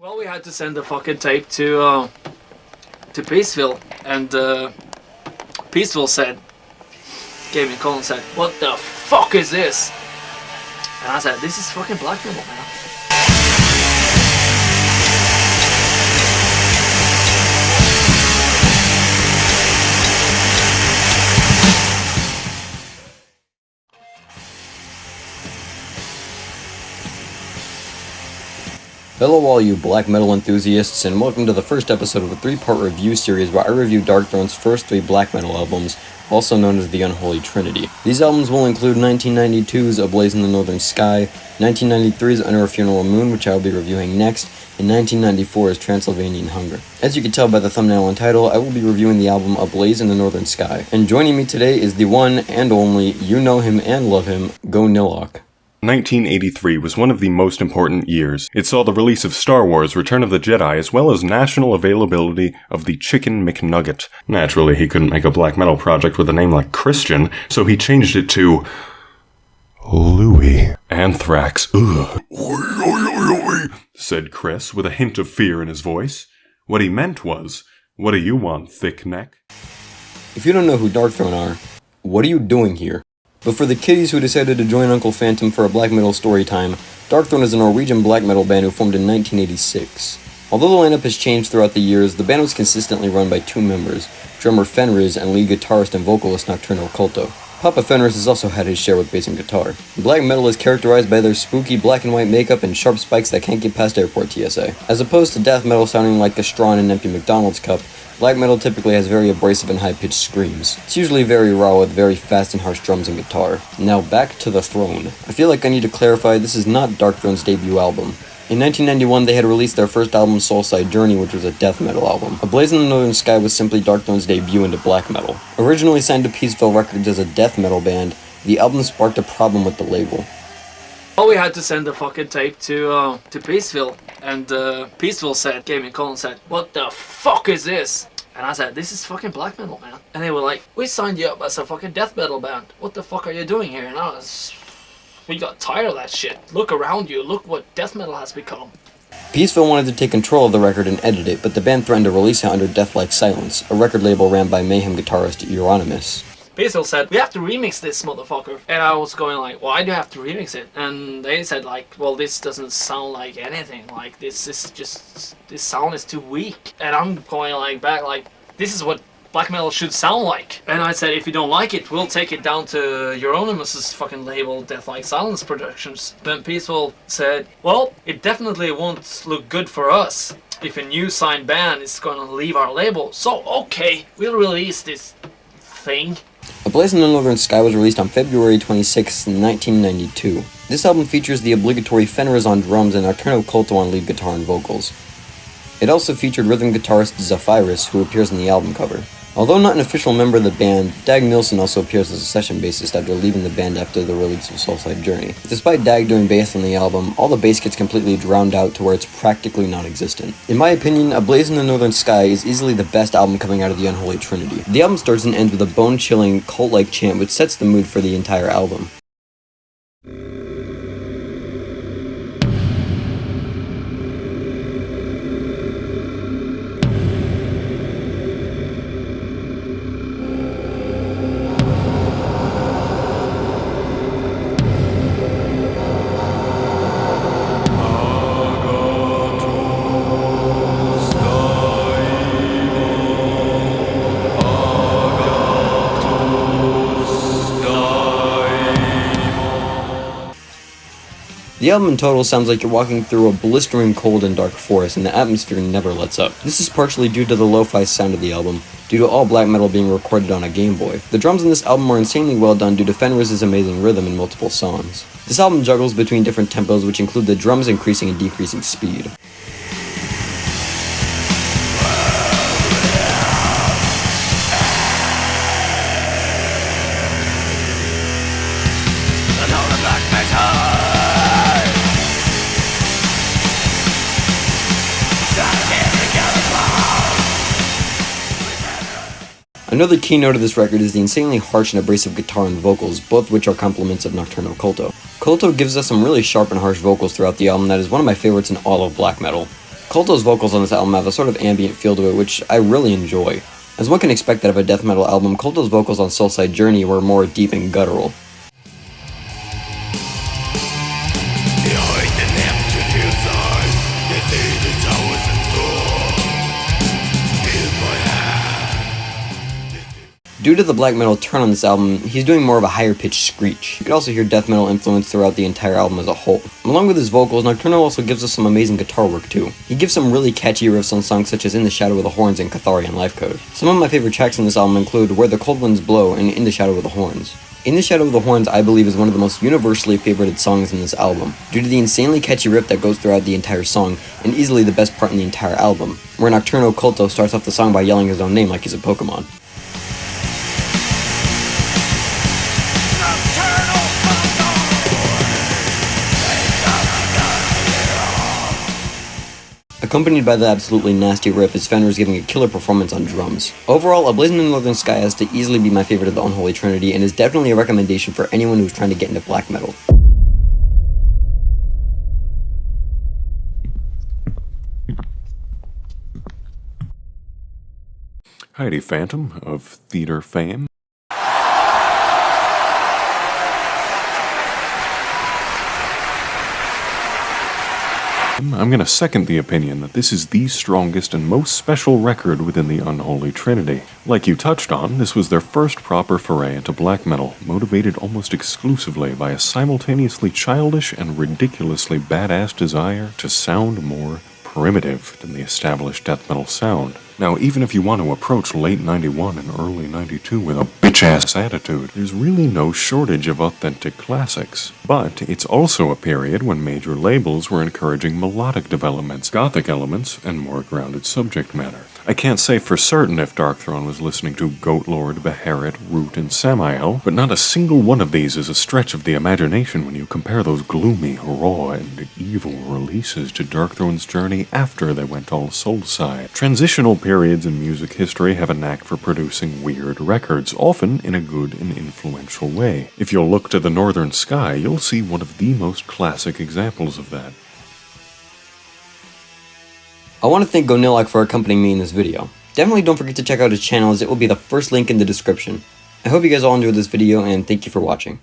Well, we had to send the fucking tape to Peaceville, and Peaceville gave me a call and said, "What the fuck is this?" And I said, "This is fucking black metal, man." Hello all you black metal enthusiasts, and welcome to the first episode of a 3-part review series where I review Darkthrone's first 3 black metal albums, also known as the Unholy Trinity. These albums will include 1992's A Blaze in the Northern Sky, 1993's Under a Funeral Moon, which I will be reviewing next, and 1994's Transylvanian Hunger. As you can tell by the thumbnail and title, I will be reviewing the album A Blaze in the Northern Sky. And joining me today is the one and only, you know him and love him, Goniloc. 1983 was one of the most important years. It saw the release of Star Wars: Return of the Jedi, as well as national availability of the Chicken McNugget. Naturally, he couldn't make a black metal project with a name like Christian, so he changed it to Louis. Anthrax. Ugh. Said Chris, with a hint of fear in his voice. What he meant was, "What do you want, thick neck?" If you don't know who Darkthrone are, what are you doing here? But for the kiddies who decided to join Uncle Phantom for a black metal story time, Darkthrone is a Norwegian black metal band who formed in 1986. Although the lineup has changed throughout the years, the band was consistently run by 2 members, drummer Fenriz and lead guitarist and vocalist Nocturnal Culto. Papa Fenriz has also had his share with bass and guitar. Black metal is characterized by their spooky black and white makeup and sharp spikes that can't get past airport TSA. As opposed to death metal sounding like a straw in an empty McDonald's cup, black metal typically has very abrasive and high-pitched screams. It's usually very raw with very fast and harsh drums and guitar. Now back to the throne. I feel like I need to clarify this is not Darkthrone's debut album. In 1991, they had released their first album, Soulside Journey, which was a death metal album. A Blaze in the Northern Sky was simply Darkthrone's debut into black metal. Originally signed to Peaceville Records as a death metal band, the album sparked a problem with the label. Well, we had to send the fucking tape to Peaceville, and Peaceville gave me a call and said, "What the fuck is this?" And I said, "This is fucking black metal, man." And they were like, "We signed you up as a fucking death metal band. What the fuck are you doing here?" And we got tired of that shit. Look around you. Look what death metal has become. Peaceville wanted to take control of the record and edit it, but the band threatened to release it under Death Like Silence, a record label ran by Mayhem guitarist Euronymous. Peaceville said, "We have to remix this motherfucker." And I was going like, "Why do you have to remix it?" And they said like, "Well, this doesn't sound like anything. Like, this sound is too weak." And I'm going like back like, "This is what black metal should sound like." And I said, "If you don't like it, we'll take it down to Euronymous' fucking label, Death Like Silence Productions." Then Peaceville said, "Well, it definitely won't look good for us if a new signed band is gonna leave our label. So, okay, we'll release this thing." A Blaze in the Northern Sky was released on February 26, 1992. This album features the obligatory Fenriz on drums and Nocturnal Culto on lead guitar and vocals. It also featured rhythm guitarist Zephyrus, who appears on the album cover. Although not an official member of the band, Dag Nilsson also appears as a session bassist after leaving the band after the release of Soulside Journey. Despite Dag doing bass on the album, all the bass gets completely drowned out to where it's practically non-existent. In my opinion, A Blaze in the Northern Sky is easily the best album coming out of the Unholy Trinity. The album starts and ends with a bone-chilling, cult-like chant which sets the mood for the entire album. The album in total sounds like you're walking through a blistering cold and dark forest, and the atmosphere never lets up. This is partially due to the lo-fi sound of the album, due to all black metal being recorded on a Game Boy. The drums in this album are insanely well done due to Fenriz's amazing rhythm in multiple songs. This album juggles between different tempos, which include the drums increasing and decreasing speed. Another key note of this record is the insanely harsh and abrasive guitar and vocals, both which are complements of Nocturnal Culto. Culto gives us some really sharp and harsh vocals throughout the album that is one of my favorites in all of black metal. Culto's vocals on this album have a sort of ambient feel to it, which I really enjoy. As one can expect out of a death metal album, Culto's vocals on Soulside Journey were more deep and guttural. Due to the black metal turn on this album, he's doing more of a higher pitched screech. You can also hear death metal influence throughout the entire album as a whole. Along with his vocals, Nocturnal also gives us some amazing guitar work too. He gives some really catchy riffs on songs such as In the Shadow of the Horns and Catharian Lifecode. Some of my favorite tracks in this album include Where the Cold Winds Blow and In the Shadow of the Horns. In the Shadow of the Horns, I believe, is one of the most universally favorited songs in this album, due to the insanely catchy riff that goes throughout the entire song, and easily the best part in the entire album, where Nocturno Culto starts off the song by yelling his own name like he's a Pokemon. Accompanied by the absolutely nasty riff is Fenris giving a killer performance on drums. Overall, A Blazing in the Northern Sky has to easily be my favorite of the Unholy Trinity and is definitely a recommendation for anyone who's trying to get into black metal. Heidi Phantom of theater fame. I'm going to second the opinion that this is the strongest and most special record within the Unholy Trinity. Like you touched on, this was their first proper foray into black metal, motivated almost exclusively by a simultaneously childish and ridiculously badass desire to sound more primitive than the established death metal sound. Now, even if you want to approach late 91 and early 92 with a bitch-ass attitude, there's really no shortage of authentic classics. But it's also a period when major labels were encouraging melodic developments, gothic elements, and more grounded subject matter. I can't say for certain if Darkthrone was listening to Goatlord, Beherit, Root, and Samael, but not a single one of these is a stretch of the imagination when you compare those gloomy, raw, and evil releases to Darkthrone's journey after they went all Soulside. Transitional periods in music history have a knack for producing weird records, often in a good and influential way. If you'll look to the Northern Sky, you'll see one of the most classic examples of that. I want to thank Goniloc for accompanying me in this video. Definitely don't forget to check out his channel as it will be the first link in the description. I hope you guys all enjoyed this video and thank you for watching.